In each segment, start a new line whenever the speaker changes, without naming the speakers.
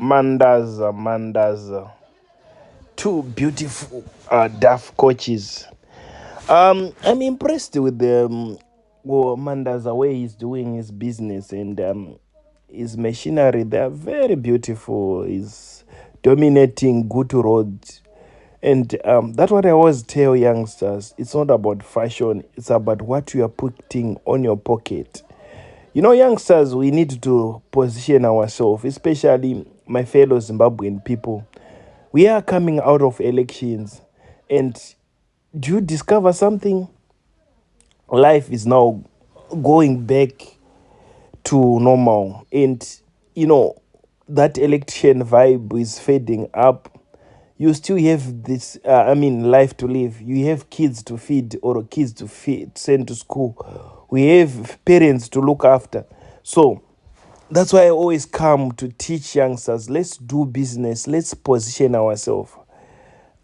Mandaza. Two beautiful DAF coaches. I'm impressed with the Mandaza way he's doing his business and his machinery. They are very beautiful. He's dominating good roads. And that's what I always tell youngsters. It's not about fashion. It's about what you are putting on your pocket. Youngsters, we need to position ourselves, especially my fellow Zimbabwean people. We are coming out of elections, and do you discover something? Life is now going back to normal, and you know that election vibe is fading up. You still have this, life to live. You have kids to feed or kids to feed, send to school. We have parents to look after. So that's why I always come to teach youngsters, let's do business, let's position ourselves.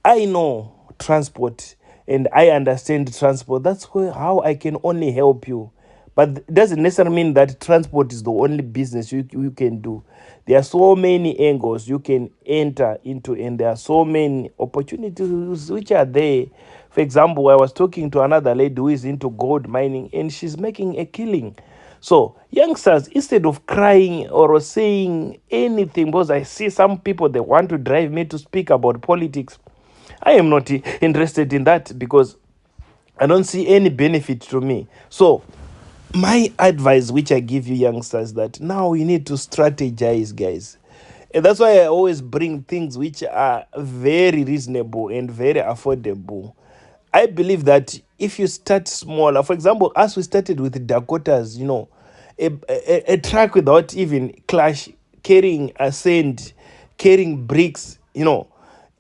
I know transport and I understand transport. That's how I can only help you. But it doesn't necessarily mean that transport is the only business you can do. There are so many angles you can enter into, and there are so many opportunities which are there. For example, I was talking to another lady who is into gold mining and she's making a killing. So, youngsters, instead of crying or saying anything, because I see some people they want to drive me to speak about politics, I am not interested in that because I don't see any benefit to me. So, my advice, which I give you youngsters, that now we need to strategize, guys. And that's why I always bring things which are very reasonable and very affordable. I believe that if you start smaller, for example, as we started with Dakotas, a truck without even clash, carrying a sand, carrying bricks,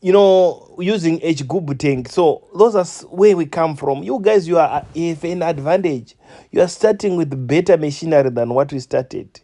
using H tank. So those are where we come from. You guys, you have an advantage. You are starting with better machinery than what we started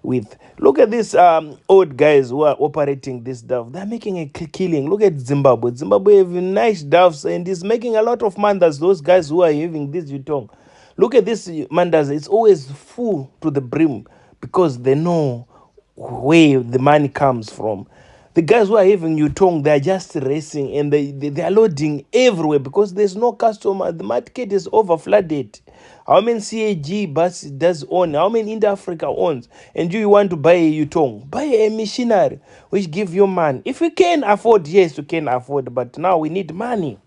with. Look at these old guys who are operating this dove. They're making a killing. Look at Zimbabwe. Zimbabwe have nice doves and is making a lot of mandas. Those guys who are having this Yutong. Look at this mandas. It's always full to the brim because they know where the money comes from. The guys who are having Yutong, they're just racing and they are loading everywhere because there's no customer. The market is over flooded. How many CAG bus does own? How many Inter Africa owns? And you want to buy a Yutong? Buy a machinery which give you money. If you can afford, yes, you can afford. But now we need money.